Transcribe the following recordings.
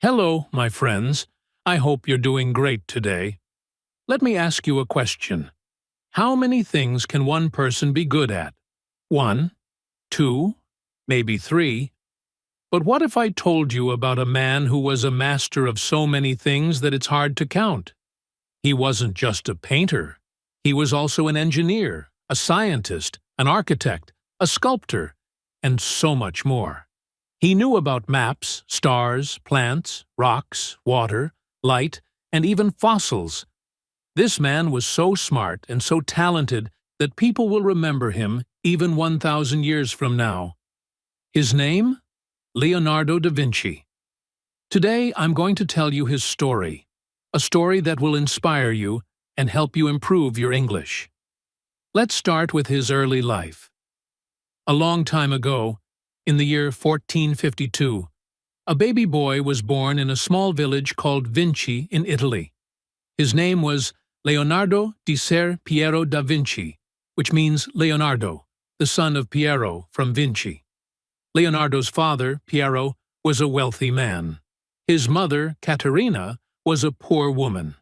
Hello, my friends. I hope you're doing great today. Let me ask you a question. How many things can one person be good at? 1, 2, maybe 3. But what if I told you about a man who was a master of so many things that it's hard to count? He wasn't just a painter. He was also an engineer, a scientist, an architect, a sculptor, and so much more. He knew about maps, stars, plants, rocks, water, light, and even fossils. This man was so smart and so talented that people will remember him even 1,000 years from now. His name? Leonardo da Vinci. Today I'm going to tell you his story, a story that will inspire you and help you improve your English. Let's start with his early life. A long time ago, in the year 1452, a baby boy was born in a small village called Vinci in Italy. His name was Leonardo di Ser Piero da Vinci, which means Leonardo, the son of Piero from Vinci. Leonardo's father, Piero, was a wealthy man. His mother, Caterina, was a poor woman.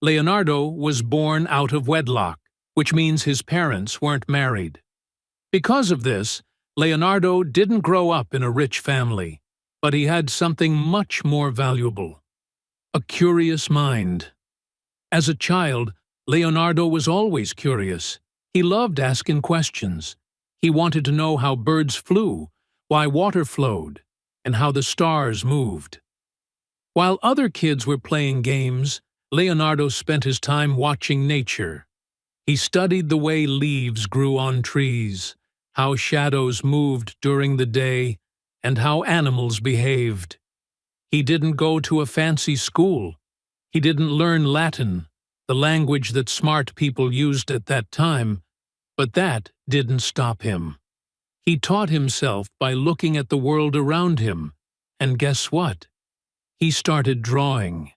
Leonardo was born out of wedlock, which means his parents weren't married. Because of this, Leonardo didn't grow up in a rich family, but he had something much more valuable: a curious mind. As a child, Leonardo was always curious. He loved asking questions. He wanted to know how birds flew, why water flowed, and how the stars moved. While other kids were playing games, Leonardo spent his time watching nature. He studied the way leaves grew on trees, how shadows moved during the day, and how animals behaved. He didn't go to a fancy school. He didn't learn Latin, the language that smart people used at that time, but that didn't stop him. He taught himself by looking at the world around him, and guess what? He started drawing.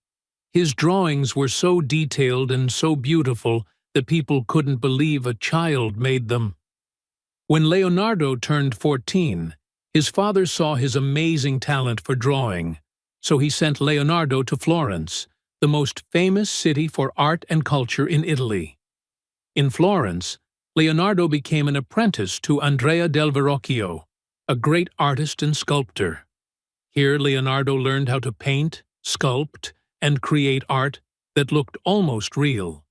His drawings were so detailed and so beautiful that people couldn't believe a child made them. When Leonardo turned 14, his father saw his amazing talent for drawing, so he sent Leonardo to Florence, the most famous city for art and culture in Italy. In Florence, Leonardo became an apprentice to Andrea del Verrocchio, a great artist and sculptor. Here Leonardo learned how to paint, sculpt, and create art that looked almost real.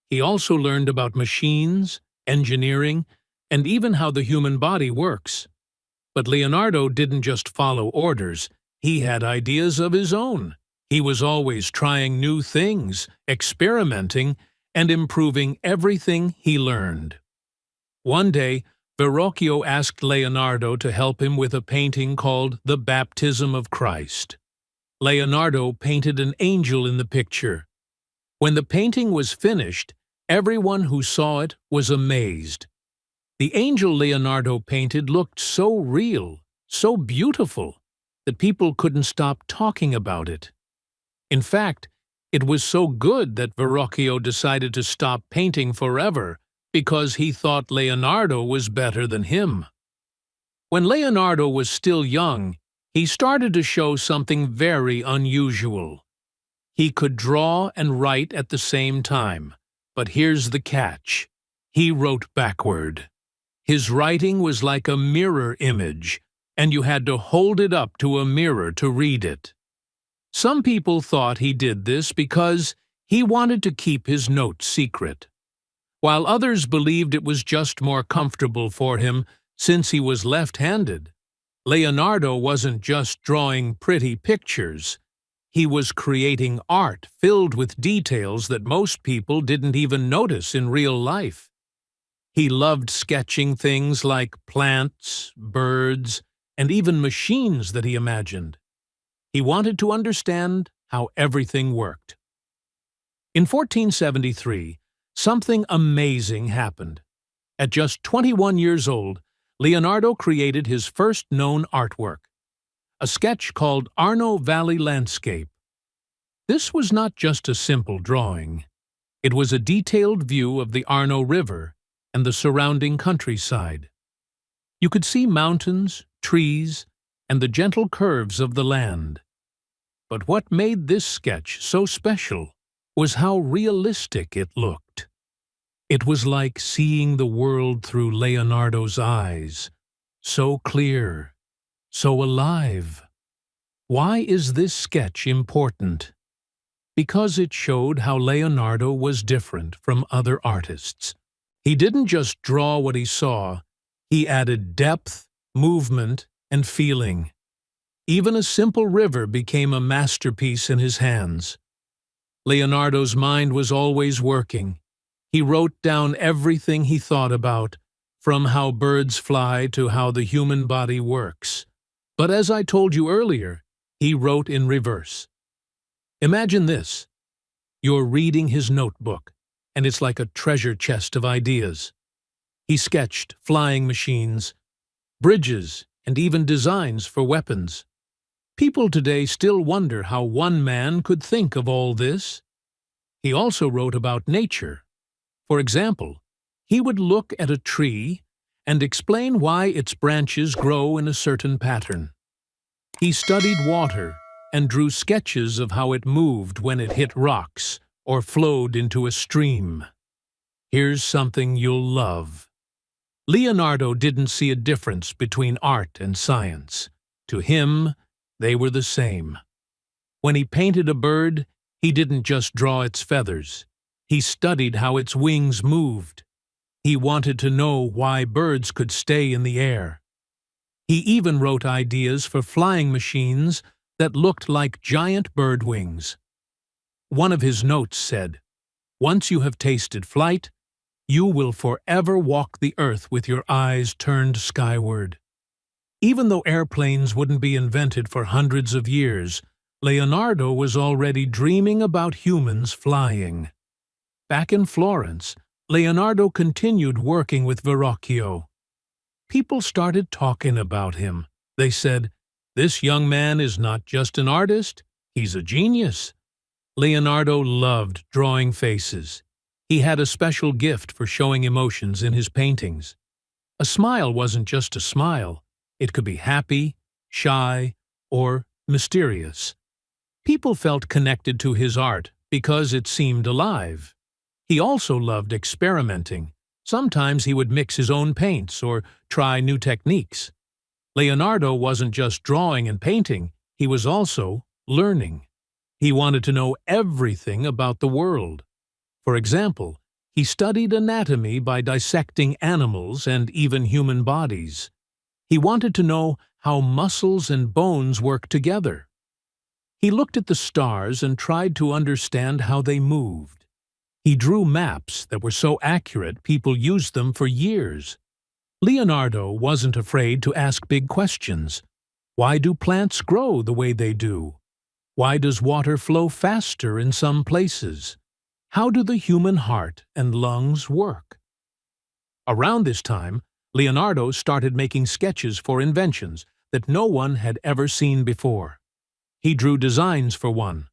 He also learned about machines, engineering, and even how the human body works. But Leonardo didn't just follow orders. He had ideas of his own. He was always trying new things, experimenting, and improving everything he learned. One day, Verrocchio asked Leonardo to help him with a painting called The Baptism of Christ. Leonardo painted an angel in the picture. When the painting was finished, everyone who saw it was amazed. The angel Leonardo painted looked so real, so beautiful, that people couldn't stop talking about it. In fact, it was so good that Verrocchio decided to stop painting forever because he thought Leonardo was better than him. When Leonardo was still young, he started to show something very unusual. He could draw and write at the same time, but here's the catch: he wrote backward. His writing was like a mirror image, and you had to hold it up to a mirror to read it. Some people thought he did this because he wanted to keep his notes secret, while others believed it was just more comfortable for him since he was left-handed. Leonardo wasn't just drawing pretty pictures. He was creating art filled with details that most people didn't even notice in real life. He loved sketching things like plants, birds, and even machines that he imagined. He wanted to understand how everything worked. In 1473, something amazing happened. At just 21 years old, Leonardo created his first known artwork, a sketch called Arno Valley Landscape. This was not just a simple drawing. It was a detailed view of the Arno River and the surrounding countryside. You could see mountains, trees, and the gentle curves of the land. But what made this sketch so special was how realistic it looked. It was like seeing the world through Leonardo's eyes, so clear, so alive. Why is this sketch important? Because it showed how Leonardo was different from other artists. He didn't just draw what he saw, he added depth, movement, and feeling. Even a simple river became a masterpiece in his hands. Leonardo's mind was always working. He wrote down everything he thought about, from how birds fly to how the human body works. But as I told you earlier, he wrote in reverse. Imagine this. You're reading his notebook, and it's like a treasure chest of ideas. He sketched flying machines, bridges, and even designs for weapons. People today still wonder how one man could think of all this. He also wrote about nature. For example, he would look at a tree and explain why its branches grow in a certain pattern. He studied water and drew sketches of how it moved when it hit rocks or flowed into a stream. Here's something you'll love. Leonardo didn't see a difference between art and science. To him, they were the same. When he painted a bird, he didn't just draw its feathers. He studied how its wings moved. He wanted to know why birds could stay in the air. He even wrote ideas for flying machines that looked like giant bird wings. One of his notes said, "Once you have tasted flight, you will forever walk the earth with your eyes turned skyward." Even though airplanes wouldn't be invented for hundreds of years, Leonardo was already dreaming about humans flying. Back in Florence, Leonardo continued working with Verrocchio. People started talking about him. They said, "This young man is not just an artist, he's a genius." Leonardo loved drawing faces. He had a special gift for showing emotions in his paintings. A smile wasn't just a smile. It could be happy, shy, or mysterious. People felt connected to his art because it seemed alive. He also loved experimenting. Sometimes he would mix his own paints or try new techniques. Leonardo wasn't just drawing and painting, he was also learning. He wanted to know everything about the world. For example, he studied anatomy by dissecting animals and even human bodies. He wanted to know how muscles and bones work together. He looked at the stars and tried to understand how they moved. He drew maps that were so accurate people used them for years. Leonardo wasn't afraid to ask big questions. Why do plants grow the way they do? Why does water flow faster in some places? How do the human heart and lungs work? Around this time, Leonardo started making sketches for inventions that no one had ever seen before. He drew designs for one.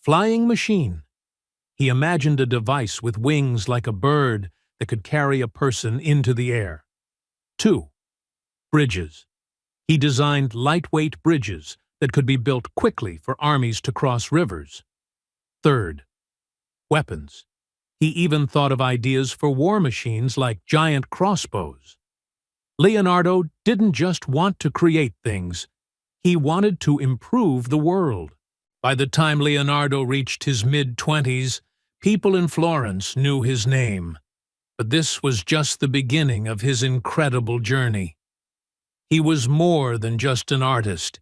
Flying machine. He imagined a device with wings like a bird that could carry a person into the air. 2. Bridges. He designed lightweight bridges that could be built quickly for armies to cross rivers. 3. Weapons. He even thought of ideas for war machines like giant crossbows. Leonardo didn't just want to create things, he wanted to improve the world. By the time Leonardo reached his mid-20s, people in Florence knew his name. But this was just the beginning of his incredible journey. He was more than just an artist.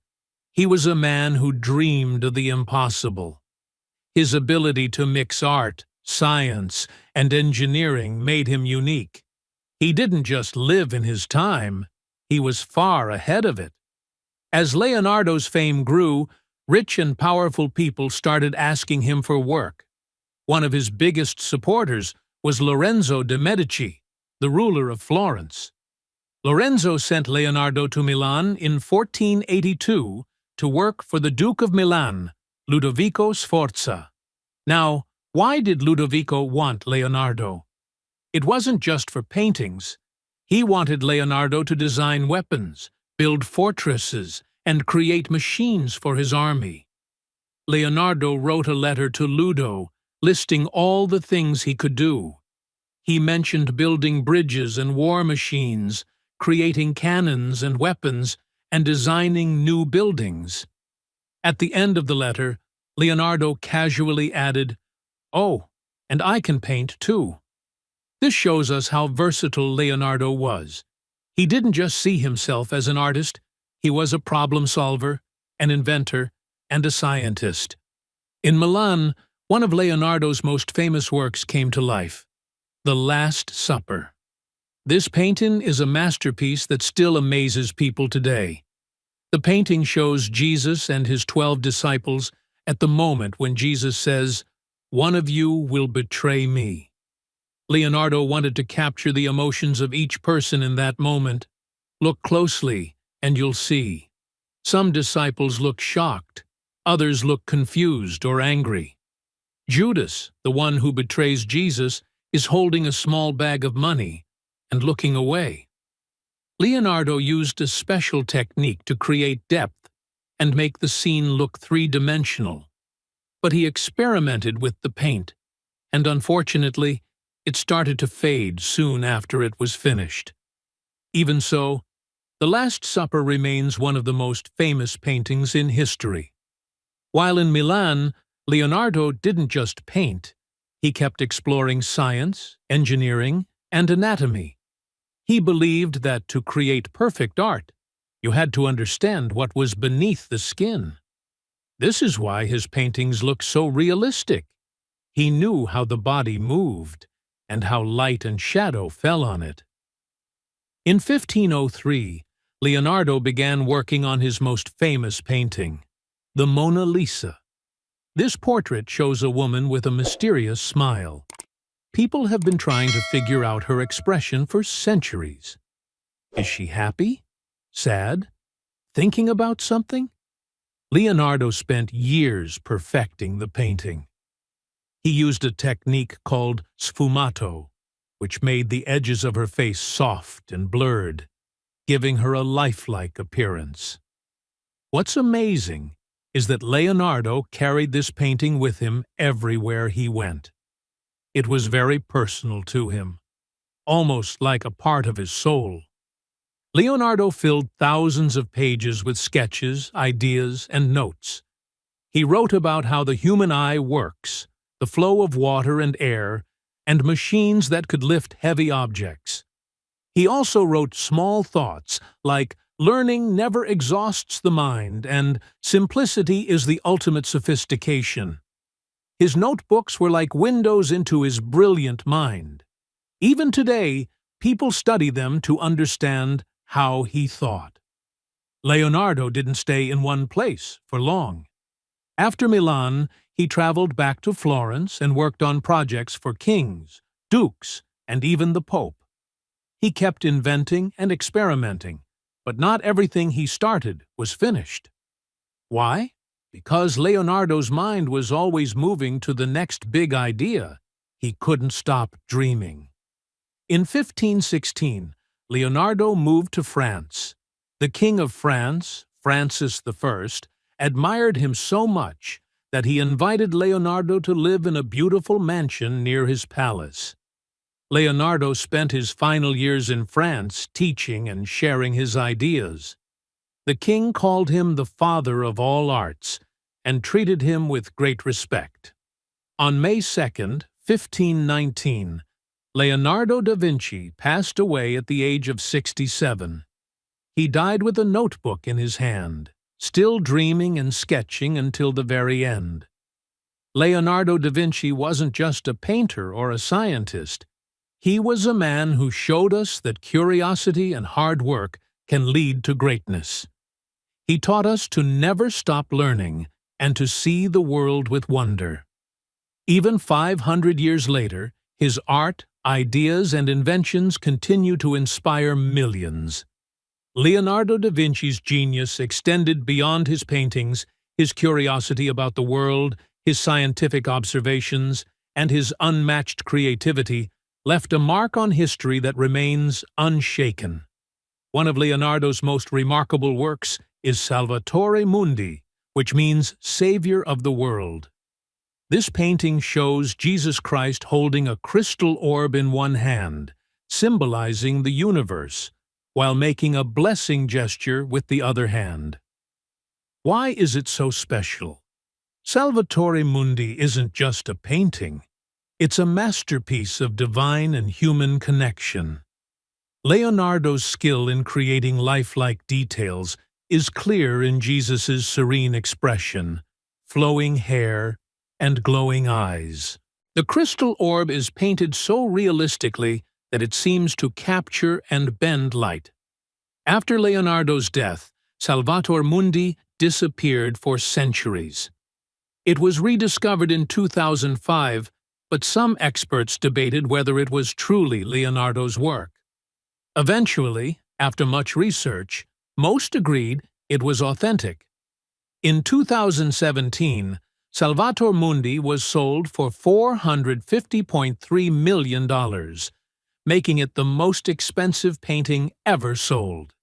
He was a man who dreamed of the impossible. His ability to mix art, science, and engineering made him unique. He didn't just live in his time, he was far ahead of it. As Leonardo's fame grew, rich and powerful people started asking him for work. One of his biggest supporters was Lorenzo de' Medici, the ruler of Florence. Lorenzo sent Leonardo to Milan in 1482 to work for the Duke of Milan, Ludovico Sforza. Now, why did Ludovico want Leonardo? It wasn't just for paintings. He wanted Leonardo to design weapons, build fortresses, and create machines for his army. Leonardo wrote a letter to Ludo, listing all the things he could do. He mentioned building bridges and war machines, creating cannons and weapons, and designing new buildings. At the end of the letter, Leonardo casually added, "Oh, and I can paint too." This shows us how versatile Leonardo was. He didn't just see himself as an artist, he was a problem solver, an inventor, and a scientist. In Milan, one of Leonardo's most famous works came to life, The Last Supper. This painting is a masterpiece that still amazes people today. The painting shows Jesus and his 12 disciples at the moment when Jesus says, "One of you will betray me." Leonardo wanted to capture the emotions of each person in that moment. Look closely, and you'll see. Some disciples look shocked, others look confused or angry. Judas, the one who betrays Jesus, is holding a small bag of money and looking away. Leonardo used a special technique to create depth and make the scene look three-dimensional. But he experimented with the paint, and unfortunately, it started to fade soon after it was finished. Even so, The Last Supper remains one of the most famous paintings in history. While in Milan, Leonardo didn't just paint. He kept exploring science, engineering, and anatomy. He believed that to create perfect art, you had to understand what was beneath the skin. This is why his paintings look so realistic. He knew how the body moved, and how light and shadow fell on it. In 1503, Leonardo began working on his most famous painting, the Mona Lisa. This portrait shows a woman with a mysterious smile. People have been trying to figure out her expression for centuries. Is she happy? Sad? Thinking about something? Leonardo spent years perfecting the painting. He used a technique called sfumato, which made the edges of her face soft and blurred, giving her a lifelike appearance. What's amazing is that Leonardo carried this painting with him everywhere he went. It was very personal to him, almost like a part of his soul. Leonardo filled thousands of pages with sketches, ideas, and notes. He wrote about how the human eye works, the flow of water and air, and machines that could lift heavy objects. He also wrote small thoughts like, "Learning never exhausts the mind," and "Simplicity is the ultimate sophistication." His notebooks were like windows into his brilliant mind. Even today, people study them to understand how he thought. Leonardo didn't stay in one place for long. After Milan, he traveled back to Florence and worked on projects for kings, dukes, and even the Pope. He kept inventing and experimenting, but not everything he started was finished. Why? Because Leonardo's mind was always moving to the next big idea. He couldn't stop dreaming. In 1516, Leonardo moved to France. The King of France, Francis I, admired him so much that he invited Leonardo to live in a beautiful mansion near his palace. Leonardo spent his final years in France teaching and sharing his ideas. The king called him the father of all arts and treated him with great respect. On May 2, 1519, Leonardo da Vinci passed away at the age of 67. He died with a notebook in his hand, still dreaming and sketching until the very end. Leonardo da Vinci wasn't just a painter or a scientist. He was a man who showed us that curiosity and hard work can lead to greatness. He taught us to never stop learning and to see the world with wonder. Even 500 years later, his art, ideas, and inventions continue to inspire millions. Leonardo da Vinci's genius extended beyond his paintings. His curiosity about the world, his scientific observations, and his unmatched creativity left a mark on history that remains unshaken. One of Leonardo's most remarkable works is Salvatore Mundi, which means Savior of the world. This painting shows Jesus Christ holding a crystal orb in one hand, symbolizing the universe, while making a blessing gesture with the other hand. Why is it so special? Salvator Mundi isn't just a painting. It's a masterpiece of divine and human connection. Leonardo's skill in creating lifelike details is clear in Jesus' serene expression, flowing hair, and glowing eyes. The crystal orb is painted so realistically that it seems to capture and bend light. After Leonardo's death, Salvator Mundi disappeared for centuries. It was rediscovered in 2005, but some experts debated whether it was truly Leonardo's work. Eventually, after much research, most agreed it was authentic. In 2017, Salvator Mundi was sold for $450.3 million, making it the most expensive painting ever sold.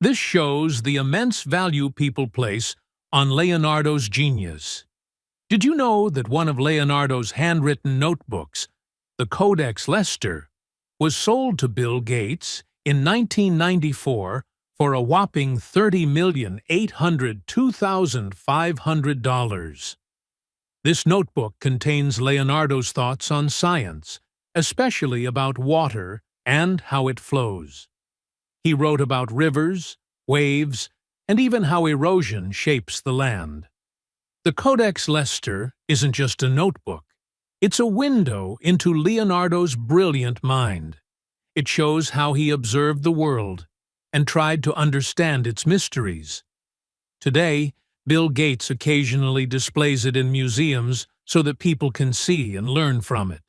This shows the immense value people place on Leonardo's genius. Did you know that one of Leonardo's handwritten notebooks, the Codex Leicester, was sold to Bill Gates in 1994 for a whopping $30,802,500. This notebook contains Leonardo's thoughts on science, especially about water and how it flows. He wrote about rivers, waves, and even how erosion shapes the land. The Codex Leicester isn't just a notebook. It's a window into Leonardo's brilliant mind. It shows how he observed the world and tried to understand its mysteries. Today, Bill Gates occasionally displays it in museums so that people can see and learn from it.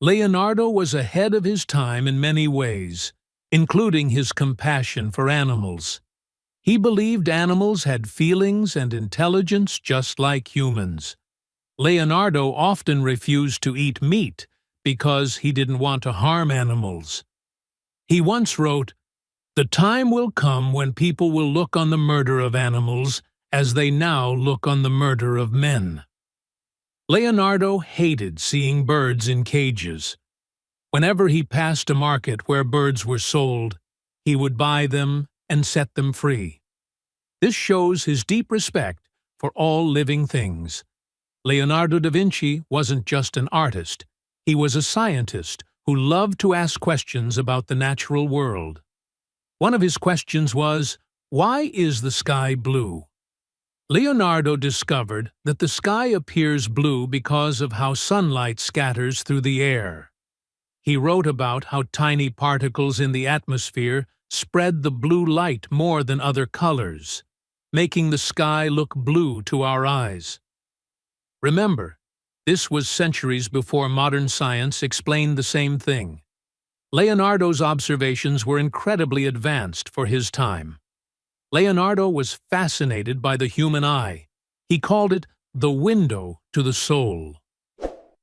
Leonardo was ahead of his time in many ways, including his compassion for animals. He believed animals had feelings and intelligence just like humans. Leonardo often refused to eat meat because he didn't want to harm animals. He once wrote, "The time will come when people will look on the murder of animals as they now look on the murder of men." Leonardo hated seeing birds in cages. Whenever he passed a market where birds were sold, he would buy them and set them free. This shows his deep respect for all living things. Leonardo da Vinci wasn't just an artist, he was a scientist who loved to ask questions about the natural world. One of his questions was, why is the sky blue? Leonardo discovered that the sky appears blue because of how sunlight scatters through the air. He wrote about how tiny particles in the atmosphere spread the blue light more than other colors, making the sky look blue to our eyes. Remember, this was centuries before modern science explained the same thing. Leonardo's observations were incredibly advanced for his time. Leonardo was fascinated by the human eye. He called it the window to the soul.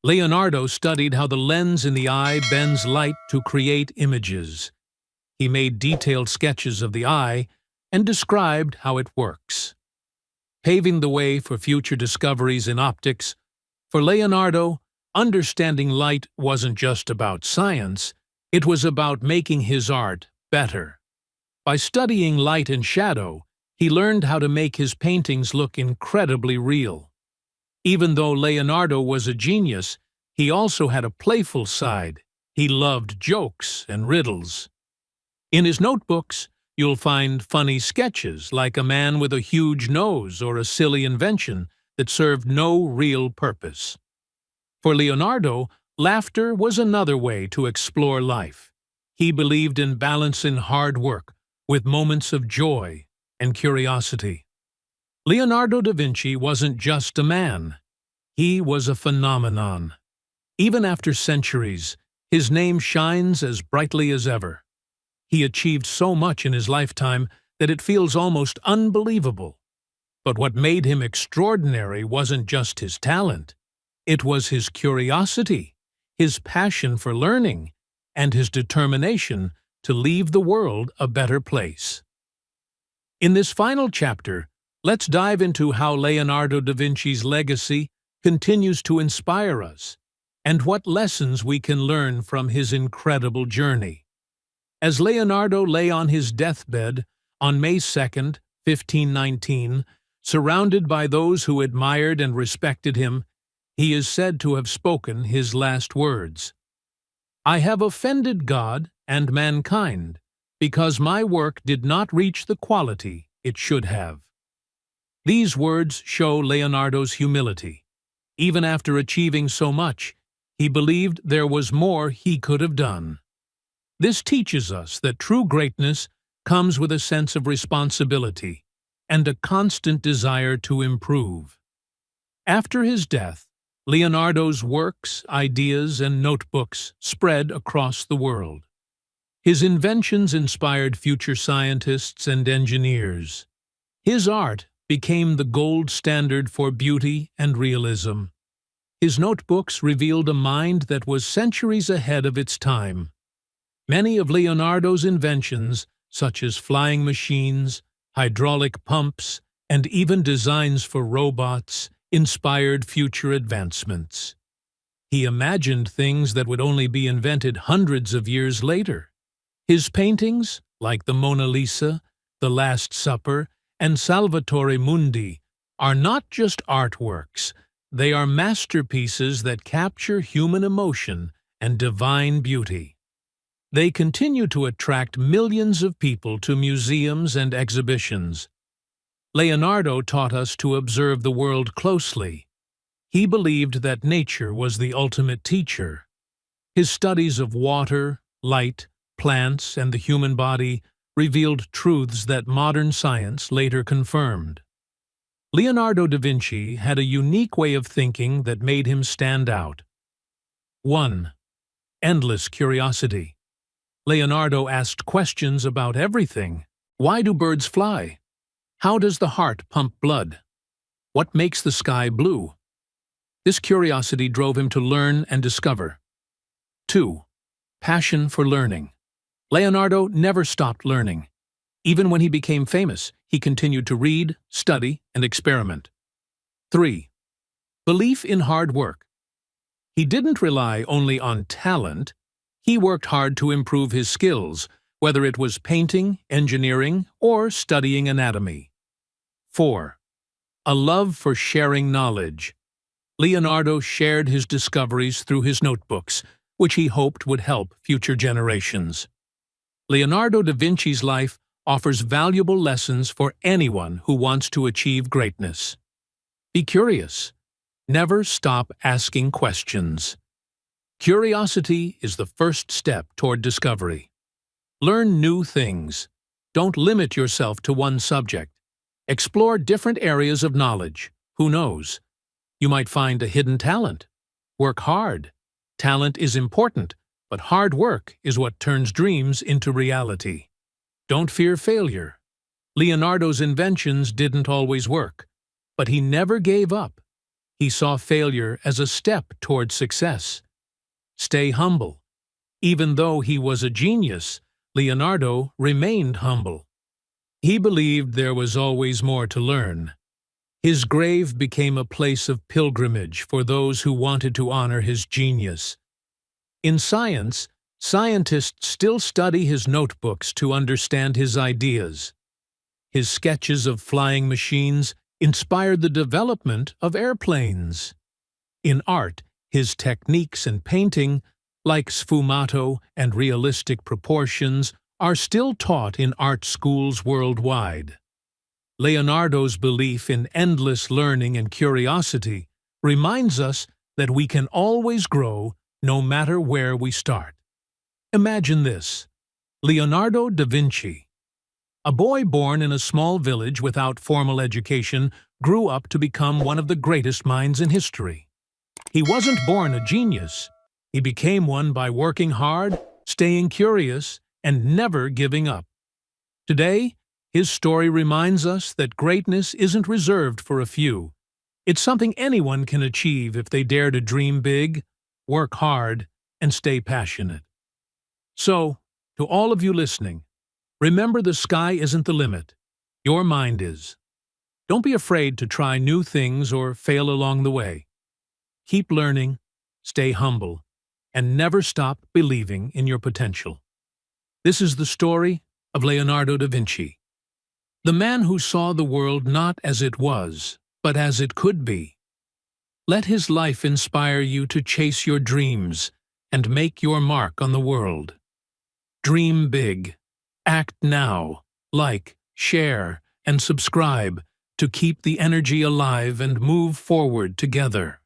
Leonardo studied how the lens in the eye bends light to create images. He made detailed sketches of the eye and described how it works. Paving the way for future discoveries in optics, for Leonardo, understanding light wasn't just about science, it was about making his art better. By studying light and shadow, he learned how to make his paintings look incredibly real. Even though Leonardo was a genius, he also had a playful side. He loved jokes and riddles. In his notebooks, you'll find funny sketches like a man with a huge nose or a silly invention that served no real purpose. For Leonardo, laughter was another way to explore life. He believed in balancing hard work with moments of joy and curiosity. Leonardo da Vinci wasn't just a man. He was a phenomenon. Even after centuries, his name shines as brightly as ever. He achieved so much in his lifetime that it feels almost unbelievable. But what made him extraordinary wasn't just his talent. It was his curiosity, his passion for learning, and his determination to leave the world a better place. In this final chapter, Let's dive into how Leonardo da Vinci's legacy continues to inspire us, and what lessons we can learn from his incredible journey. As Leonardo lay on his deathbed on May 2nd, 1519, surrounded by those who admired and respected him, he is said to have spoken his last words. "I have offended God and mankind, because my work did not reach the quality it should have." These words show Leonardo's humility. Even after achieving so much, he believed there was more he could have done. This teaches us that true greatness comes with a sense of responsibility and a constant desire to improve. After his death, Leonardo's works, ideas, and notebooks spread across the world. His inventions inspired future scientists and engineers. His art became the gold standard for beauty and realism. His notebooks revealed a mind that was centuries ahead of its time. Many of Leonardo's inventions, such as flying machines, hydraulic pumps, and even designs for robots, inspired future advancements. He imagined things that would only be invented hundreds of years later. His paintings, like the Mona Lisa, The Last Supper, and Salvatore Mundi, are not just artworks. They are masterpieces that capture human emotion and divine beauty. They continue to attract millions of people to museums and exhibitions. Leonardo taught us to observe the world closely. He believed that nature was the ultimate teacher. His studies of water, light, plants, and the human body revealed truths that modern science later confirmed. Leonardo da Vinci had a unique way of thinking that made him stand out. 1. Endless curiosity. Leonardo asked questions about everything. Why do birds fly? How does the heart pump blood? What makes the sky blue? This curiosity drove him to learn and discover. 2. Passion for learning. Leonardo never stopped learning. Even when he became famous, he continued to read, study, and experiment. 3. Belief in hard work. He didn't rely only on talent. He worked hard to improve his skills, whether it was painting, engineering, or studying anatomy. 4. A love for sharing knowledge. Leonardo shared his discoveries through his notebooks, which he hoped would help future generations. Leonardo da Vinci's life offers valuable lessons for anyone who wants to achieve greatness. Be curious. Never stop asking questions. Curiosity is the first step toward discovery. Learn new things. Don't limit yourself to one subject. Explore different areas of knowledge. Who knows? You might find a hidden talent. Work hard. Talent is important, but hard work is what turns dreams into reality. Don't fear failure. Leonardo's inventions didn't always work, but he never gave up. He saw failure as a step toward success. Stay humble. Even though he was a genius, Leonardo remained humble. He believed there was always more to learn. His grave became a place of pilgrimage for those who wanted to honor his genius. In science, scientists still study his notebooks to understand his ideas. His sketches of flying machines inspired the development of airplanes. In art, his techniques in painting, like sfumato and realistic proportions, are still taught in art schools worldwide. Leonardo's belief in endless learning and curiosity reminds us that we can always grow no matter where we start. Imagine this: Leonardo da Vinci. A boy born in a small village without formal education grew up to become one of the greatest minds in history. He wasn't born a genius. He became one by working hard, staying curious, and never giving up. Today, his story reminds us that greatness isn't reserved for a few. It's something anyone can achieve if they dare to dream big, work hard, and stay passionate. So, to all of you listening, remember the sky isn't the limit. Your mind is. Don't be afraid to try new things or fail along the way. Keep learning, stay humble, and never stop believing in your potential. This is the story of Leonardo da Vinci, the man who saw the world not as it was, but as it could be. Let his life inspire you to chase your dreams and make your mark on the world. Dream big. Act now. Like, share, and subscribe to keep the energy alive and move forward together.